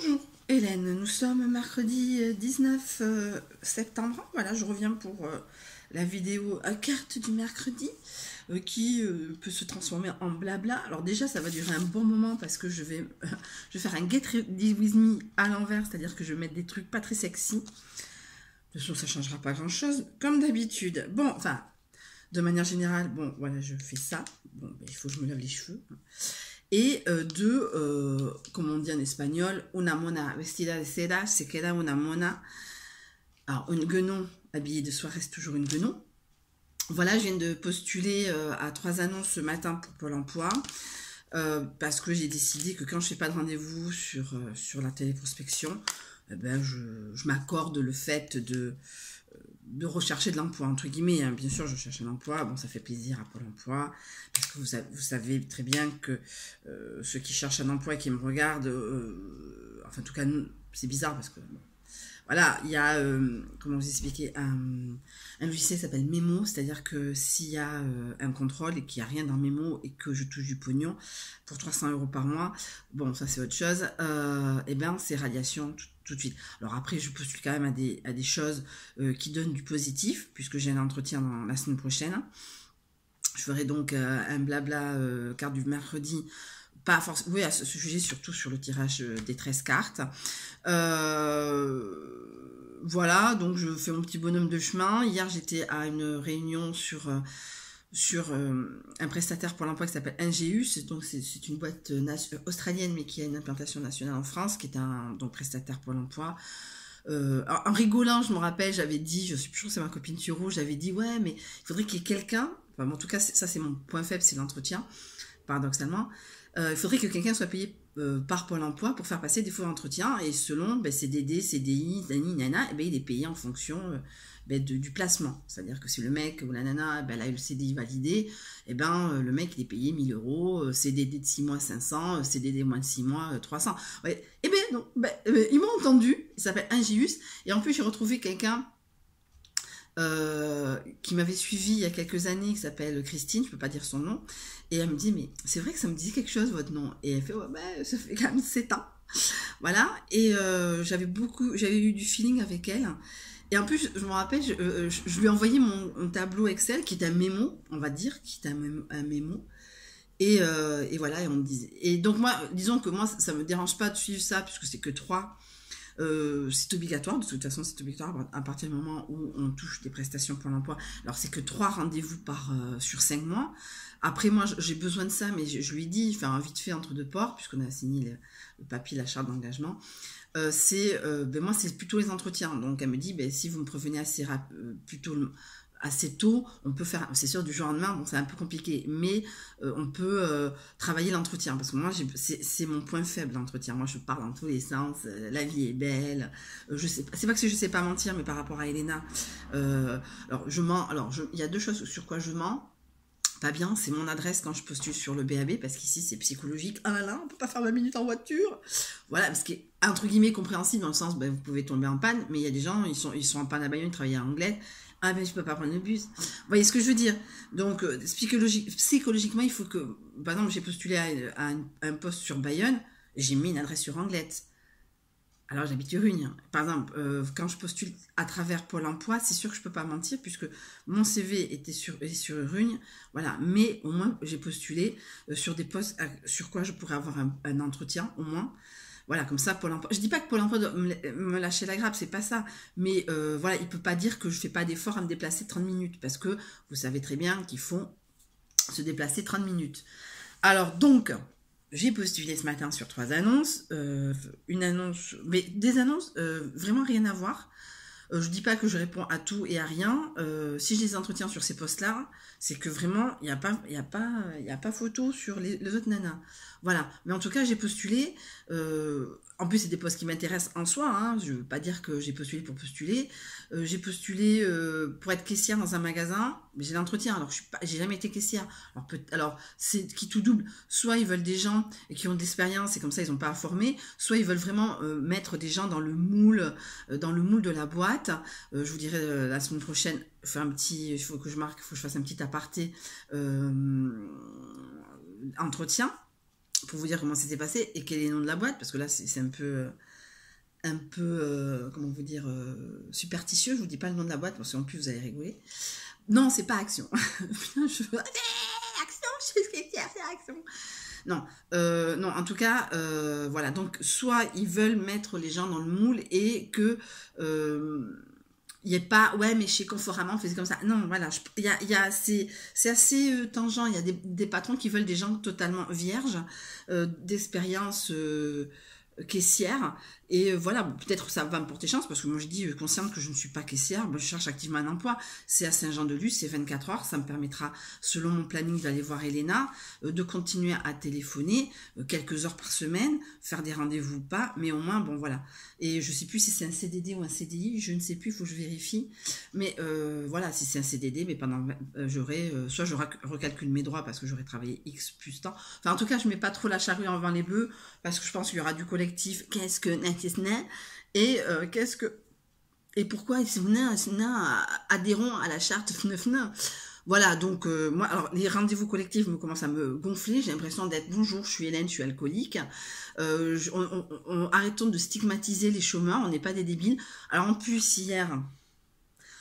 Bonjour Hélène, nous sommes mercredi 19 septembre. Voilà, je reviens pour la vidéo à carte du mercredi qui peut se transformer en blabla. Alors déjà, ça va durer un bon moment parce que je vais faire un Get Ready With Me à l'envers, c'est-à-dire que je vais mettre des trucs pas très sexy. De toute façon, ça changera pas grand-chose, comme d'habitude. Bon, enfin, de manière générale, bon, voilà, je fais ça. Bon, ben, il faut que je me lave les cheveux. Et comme on dit en espagnol, una mona vestida de seda se queda una mona. Alors, une guenon habillée de soie reste toujours une guenon. Voilà, je viens de postuler à 3 annonces ce matin pour Pôle emploi. Parce que j'ai décidé que quand je ne fais pas de rendez-vous sur la téléprospection, eh ben je m'accorde le fait de rechercher de l'emploi, entre guillemets. Hein. Bien sûr, je cherche un emploi. Bon, ça fait plaisir à Pôle emploi. Parce que vous savez très bien que ceux qui cherchent un emploi et qui me regardent, enfin, en tout cas, c'est bizarre parce que, bon, voilà, il y a, comment vous expliquer, un logiciel qui s'appelle Memo, c'est-à-dire que s'il y a un contrôle et qu'il n'y a rien dans Memo et que je touche du pognon pour 300 € par mois, bon, ça c'est autre chose, et bien c'est radiation tout de suite. Alors après, je postule quand même à des choses qui donnent du positif, puisque j'ai un entretien dans la semaine prochaine. Je ferai donc un blabla carte du mercredi, pas forcément, oui, à ce sujet, surtout sur le tirage des 13 cartes. Voilà, donc je fais mon petit bonhomme de chemin. Hier, j'étais à une réunion sur un prestataire pour l'emploi qui s'appelle NGU. C'est une boîte australienne, mais qui a une implantation nationale en France, qui est un prestataire pour l'emploi. En rigolant, je me rappelle, j'avais dit, je suis plus sûre que c'est ma copine Thuro, j'avais dit, ouais, mais il faudrait qu'il y ait quelqu'un, enfin, en tout cas, ça c'est mon point faible, c'est l'entretien, paradoxalement. Il faudrait que quelqu'un soit payé par Pôle emploi pour faire passer des faux entretiens, et selon CDD, CDI, nani, nana, et il est payé en fonction du placement. C'est-à-dire que si le mec ou la nana elle a eu le CDI validé, le mec il est payé 1000 €, CDD de 6 mois 500, CDD moins de 6 mois 300. Ouais. Et non, ils m'ont entendu, il s'appelle Ingius, et en plus j'ai retrouvé quelqu'un qui m'avait suivi il y a quelques années, qui s'appelle Christine, je peux pas dire son nom, et elle me dit, mais c'est vrai que ça me dit quelque chose votre nom, et elle fait, ouais, ça fait quand même 7 ans, voilà, et j'avais eu du feeling avec elle, et en plus, je me rappelle, je lui ai envoyé mon tableau Excel, qui est un mémo, on va dire, qui est un mémo, et voilà, et on me disait, et donc moi, disons que moi, ça me dérange pas de suivre ça, puisque c'est que 3. C'est obligatoire, de toute façon c'est obligatoire à partir du moment où on touche des prestations pour l'emploi. Alors c'est que 3 rendez-vous sur 5 mois. Après moi j'ai besoin de ça, mais je lui dis, enfin vite fait entre deux ports, puisqu'on a signé le papier, la charte d'engagement, moi c'est plutôt les entretiens. Donc elle me dit, si vous me prévenez assez tôt, on peut faire, c'est sûr du jour au lendemain, bon c'est un peu compliqué, mais on peut travailler l'entretien, parce que moi c'est mon point faible, l'entretien. Moi je parle dans tous les sens, la vie est belle, je sais pas, c'est pas que je sais pas mentir, mais par rapport à Elena, alors je mens, il y a 2 choses sur quoi je mens. Pas bien, c'est mon adresse quand je postule sur le BAB, parce qu'ici c'est psychologique. Ah là là, on peut pas faire 20 minutes en voiture. Voilà, ce qui est entre guillemets compréhensible dans le sens, vous pouvez tomber en panne, mais il y a des gens, ils sont en panne à Bayonne, ils travaillent à Anglet. Ah ben je peux pas prendre le bus. Vous voyez ce que je veux dire? Donc psychologiquement, il faut que, par exemple, j'ai postulé à un poste sur Bayonne, j'ai mis une adresse sur Anglet. Alors j'habite Rugne. Par exemple, quand je postule à travers Pôle emploi, c'est sûr que je peux pas mentir, puisque mon CV était sur Rugne, voilà. Mais au moins j'ai postulé sur des postes sur quoi je pourrais avoir un entretien, au moins. Voilà, comme ça, Pôle emploi. Je dis pas que Pôle emploi doit me lâcher la grappe, c'est pas ça. Mais voilà, il peut pas dire que je fais pas d'effort à me déplacer 30 minutes, parce que vous savez très bien qu'il faut se déplacer 30 minutes. Alors donc, j'ai postulé ce matin sur 3 annonces, une annonce, mais des annonces vraiment rien à voir. Je dis pas que je réponds à tout et à rien. Si j'ai des entretiens sur ces postes-là, c'est que vraiment il y a pas photo sur les autres nanas. Voilà. Mais en tout cas, j'ai postulé. En plus, c'est des postes qui m'intéressent en soi. Hein. Je veux pas dire que j'ai postulé pour postuler. J'ai postulé pour être caissière dans un magasin. Mais j'ai l'entretien. Alors, j'ai jamais été caissière. Alors, c'est qui tout double. Soit ils veulent des gens qui ont de l'expérience et comme ça ils n'ont pas à former. Soit ils veulent vraiment mettre des gens dans le moule de la boîte. Je vous dirai la semaine prochaine. Il faut que je fasse un petit aparté entretien, pour vous dire comment c'était passé et quel est le nom de la boîte, parce que là c'est un peu un peu, comment vous dire, superstitieux. Je vous dis pas le nom de la boîte parce qu'en plus vous allez rigoler. Non, c'est pas Action. Putain, Action, je suis caissière, c'est Action. Non, non, en tout cas, voilà. Donc, soit ils veulent mettre les gens dans le moule et que il n'y a pas, ouais, mais chez Conforama, on faisait comme ça. Non, voilà, c'est assez tangent. Il y a des patrons qui veulent des gens totalement vierges, d'expérience caissière. Et voilà, peut-être ça va me porter chance parce que moi je dis consciente que je ne suis pas caissière, je cherche activement un emploi. C'est à Saint-Jean-de-Luz, c'est 24 heures, ça me permettra, selon mon planning, d'aller voir Elena, de continuer à téléphoner quelques heures par semaine, faire des rendez-vous ou pas, mais au moins, bon voilà. Et je sais plus si c'est un CDD ou un CDI, je ne sais plus, il faut que je vérifie. Mais voilà, si c'est un CDD, mais pendant soit je recalcule mes droits parce que j'aurais travaillé X plus temps. Enfin, en tout cas, je mets pas trop la charrue avant les bœufs parce que je pense qu'il y aura du collectif. Qu'est-ce que et qu'est-ce que et pourquoi adhérons à la charte FNEF. Voilà, donc moi, alors les rendez-vous collectifs me commencent à me gonfler. J'ai l'impression d'être bonjour, je suis Hélène, je suis alcoolique. Arrêtons de stigmatiser les chômeurs, on n'est pas des débiles. Alors en plus, hier,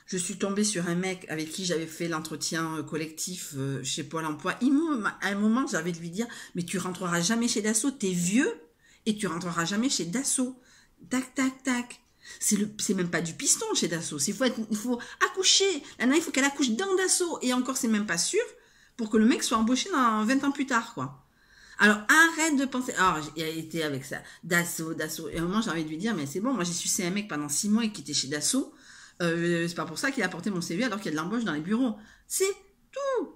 je suis tombée sur un mec avec qui j'avais fait l'entretien collectif chez Pôle emploi. À un moment, j'avais de lui dire, mais tu rentreras jamais chez Dassault, t'es vieux et tu rentreras jamais chez Dassault. Tac, tac, tac. C'est même pas du piston chez Dassault. Il faut accoucher. La nana, il faut qu'elle accouche dans Dassault. Et encore, c'est même pas sûr pour que le mec soit embauché dans 20 ans plus tard, quoi. Alors, arrête de penser. Alors, il a été avec ça. Dassault. Et à un moment, j'ai envie de lui dire, mais c'est bon, moi, j'ai sucé un mec pendant 6 mois et qui était chez Dassault. C'est pas pour ça qu'il a porté mon CV alors qu'il y a de l'embauche dans les bureaux. C'est tout.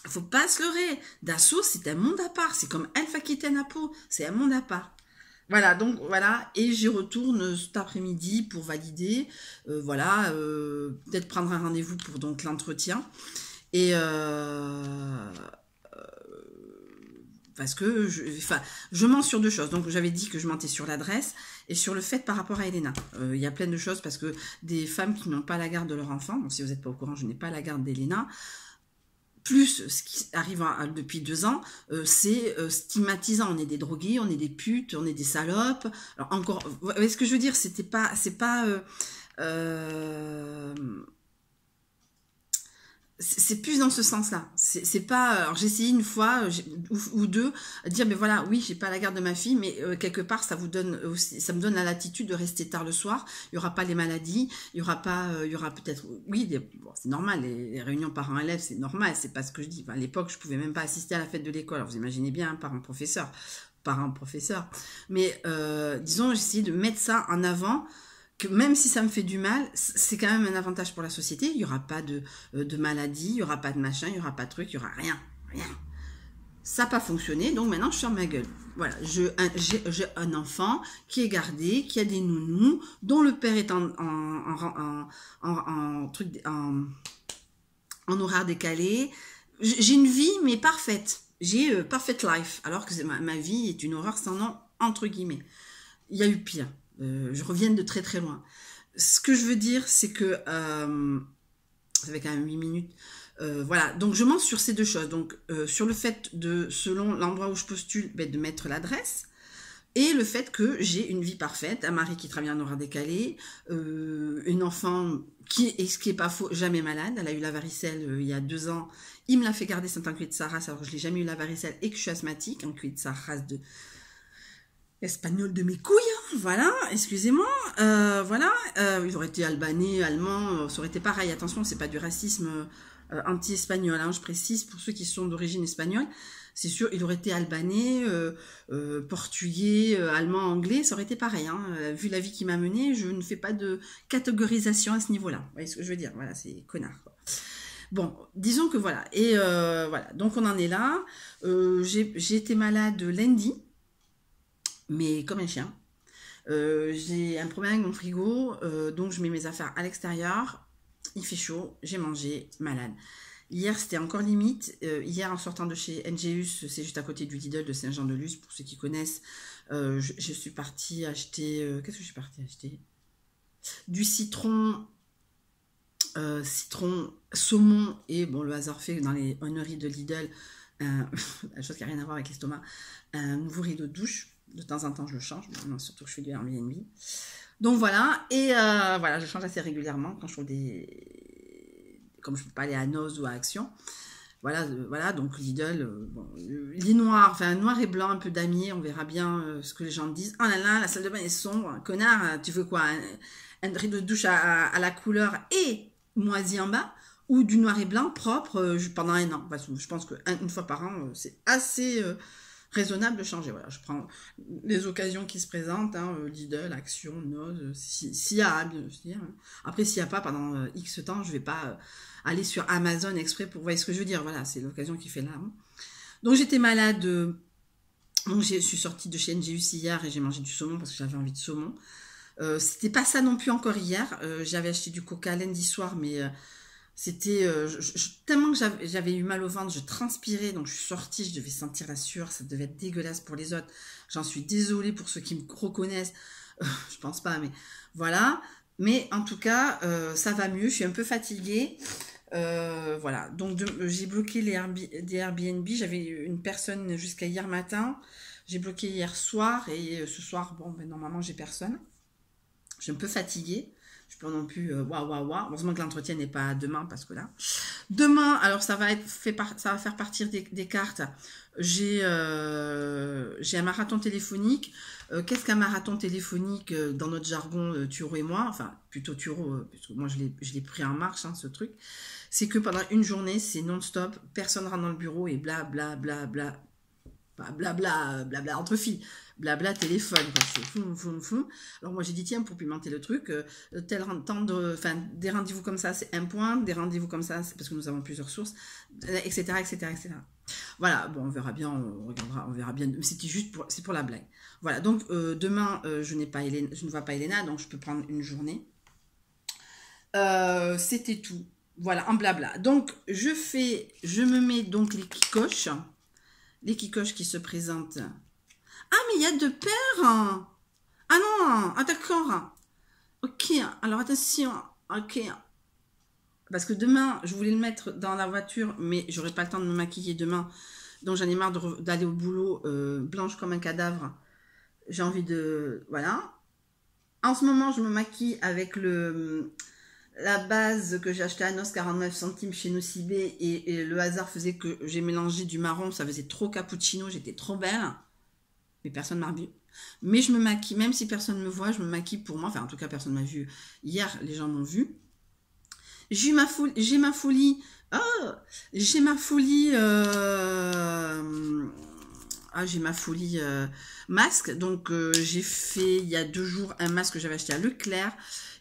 Faut pas se leurrer. Dassault, c'est un monde à part. C'est comme Alpha Aquitaine à Pau. C'est un monde à part. Voilà, donc voilà, et j'y retourne cet après-midi pour valider, voilà, peut-être prendre un rendez-vous pour donc l'entretien, et parce que je mens sur deux choses. Donc j'avais dit que je mentais sur l'adresse et sur le fait par rapport à Elena. Il y a plein de choses parce que des femmes qui n'ont pas la garde de leur enfant, bon, si vous n'êtes pas au courant, je n'ai pas la garde d'Elena, plus ce qui arrive depuis 2 ans, c'est stigmatisant. On est des drogués, on est des putes, on est des salopes. Alors encore, vous voyez ce que je veux dire, c'est pas c'est plus dans ce sens-là. C'est pas. Alors j'ai essayé une fois ou deux à dire, mais voilà, oui, j'ai pas la garde de ma fille, mais quelque part ça vous donne aussi, ça me donne la latitude de rester tard le soir. Il y aura pas les maladies, il y aura pas, il y aura peut-être, oui, bon, c'est normal, les réunions parents-élèves, c'est normal, c'est pas ce que je dis. Enfin, à l'époque, je pouvais même pas assister à la fête de l'école. Alors vous imaginez bien, parents-professeurs, mais disons, j'ai essayé de mettre ça en avant. Que même si ça me fait du mal, c'est quand même un avantage pour la société. Il n'y aura pas de maladie, il n'y aura pas de machin, il n'y aura pas de truc, il n'y aura rien. Ça n'a pas fonctionné, donc maintenant je ferme ma gueule. Voilà, j'ai un enfant qui est gardé, qui a des nounous, dont le père est en horaire décalé. J'ai une vie, mais parfaite. J'ai perfect life, alors que ma vie est une horreur sans nom, entre guillemets. Il y a eu pire. Je reviens de très très loin. Ce que je veux dire, c'est que ça fait quand même 8 minutes. Voilà, donc je mens sur ces deux choses. Donc sur le fait de, selon l'endroit où je postule, de mettre l'adresse, et le fait que j'ai une vie parfaite, un mari qui travaille en horaire décalé, une enfant qui, et ce qui est pas faux, jamais malade. Elle a eu la varicelle il y a 2 ans. Il me l'a fait garder cet enculé de sa race, alors que je n'ai jamais eu la varicelle et que je suis asthmatique, enculé de sa race de espagnol de mes couilles, voilà, excusez-moi, voilà, ils auraient été albanais, allemands, ça aurait été pareil, attention, c'est pas du racisme anti-espagnol, hein, je précise, pour ceux qui sont d'origine espagnole, c'est sûr, il aurait été albanais, portugais, allemand, anglais, ça aurait été pareil, hein, vu la vie qui m'a menée, je ne fais pas de catégorisation à ce niveau-là, vous voyez ce que je veux dire, voilà, c'est connard, quoi. Bon, disons que voilà, et voilà, donc on en est là, j'ai été malade lundi, mais comme un chien. J'ai un problème avec mon frigo, donc je mets mes affaires à l'extérieur. Il fait chaud, j'ai mangé, malade. Hier, c'était encore limite. Hier, en sortant de chez NGUS, c'est juste à côté du Lidl de Saint-Jean-de-Luz, pour ceux qui connaissent, je suis partie acheter... Qu'est-ce que je suis partie acheter? Du citron, saumon, et bon, le hasard fait que dans les honneries de Lidl, la chose qui n'a rien à voir avec l'estomac, un nouveau rideau de douche. De temps en temps, je le change, non, surtout que je fais du Airbnb. Donc voilà, et voilà, je change assez régulièrement quand je trouve des... Comme je ne peux pas aller à Noz ou à Action. Voilà, voilà, donc Lidl, bon, lit noir, enfin noir et blanc, un peu damier, on verra bien ce que les gens disent. Oh là là, la salle de bain est sombre, connard, tu veux quoi, un rideau de douche à la couleur et moisi en bas, ou du noir et blanc propre pendant un an. Parce que je pense qu'une fois par an, c'est assez raisonnable de changer. Voilà, je prends les occasions qui se présentent, hein, Lidl, Action, Noz, s'il y a, bien sûr. Après, s'il n'y a pas pendant X temps, je ne vais pas aller sur Amazon exprès pour voir ce que je veux dire. Voilà, c'est l'occasion qui fait l'âme. Donc, j'étais malade. Donc, je suis sortie de chez NGUC hier et j'ai mangé du saumon parce que j'avais envie de saumon. C'était pas ça non plus encore hier. J'avais acheté du coca lundi soir, mais c'était tellement que j'avais eu mal au ventre, je transpirais, donc je suis sortie, je devais sentir la sueur, ça devait être dégueulasse pour les autres. J'en suis désolée pour ceux qui me reconnaissent. Je pense pas, mais voilà. Mais en tout cas, ça va mieux. Je suis un peu fatiguée. Voilà. Donc j'ai bloqué des Airbnb. J'avais une personne jusqu'à hier matin. J'ai bloqué hier soir et ce soir, bon, ben, normalement j'ai personne. Je suis un peu fatiguée. Je peux non plus waouh. Heureusement que l'entretien n'est pas demain parce que là. Demain, alors ça va faire partir des cartes. J'ai un marathon téléphonique. Qu'est-ce qu'un marathon téléphonique dans notre jargon, Turo et moi, enfin plutôt Turo, parce que moi je l'ai pris en marche, hein, ce truc. C'est que pendant une journée, c'est non-stop, personne rentre dans le bureau et blabla entre filles, blabla téléphone, c'est fou. Alors moi j'ai dit tiens, pour pimenter le truc, des rendez-vous comme ça c'est un point, des rendez-vous comme ça c'est parce que nous avons plusieurs sources, etc. Voilà, bon on verra bien, on verra bien, mais c'était juste c'est pour la blague. Voilà, donc demain je ne vois pas Elena, donc je peux prendre une journée. C'était tout. Voilà, en blabla. Donc je me mets donc les kikoches qui se présentent. Ah, mais il y a deux paires. Ah non, ah d'accord. Ok, alors attention. Ok. Parce que demain, je voulais le mettre dans la voiture, mais j'aurai pas le temps de me maquiller demain. Donc j'en ai marre d'aller au boulot blanche comme un cadavre. J'ai envie de... Voilà. En ce moment, je me maquille avec la base que j'ai acheté à Noz 49 centimes chez Nocibé et le hasard faisait que j'ai mélangé du marron, ça faisait trop cappuccino, j'étais trop belle, mais personne m'a vu. Mais je me maquille, même si personne ne me voit, je me maquille pour moi, enfin en tout cas personne m'a vu. Hier, les gens m'ont vu. J'ai ma folie, masque, donc j'ai fait il y a 2 jours un masque que j'avais acheté à Leclerc.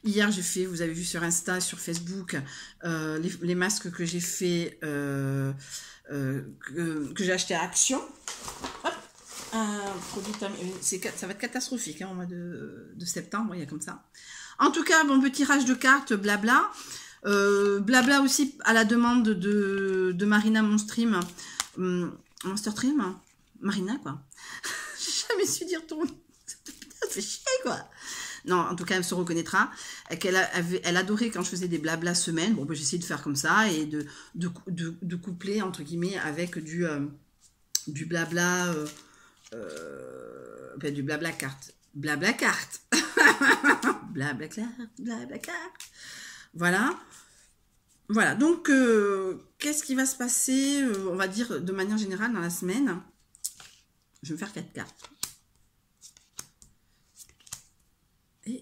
Hier j'ai fait, vous avez vu sur Insta, sur Facebook, les masques que j'ai fait, que j'ai acheté à Action. Hop, un produit, ça va être catastrophique hein, au mois de septembre, il y a comme ça. En tout cas, bon petit tirage de cartes, blabla. Blabla aussi à la demande de Marina Monstream, Marina quoi. J'ai jamais su dire ton nom. Ça fait chier quoi. Non, en tout cas, elle se reconnaîtra. Elle adorait quand je faisais des blabla semaines. Bon, ben, j'ai essayé de faire comme ça et de coupler, entre guillemets, avec du blabla, du blabla carte. Blabla carte. Blabla carte. Voilà. Voilà. Donc, qu'est-ce qui va se passer, on va dire, de manière générale, dans la semaine? Je vais me faire 4 cartes.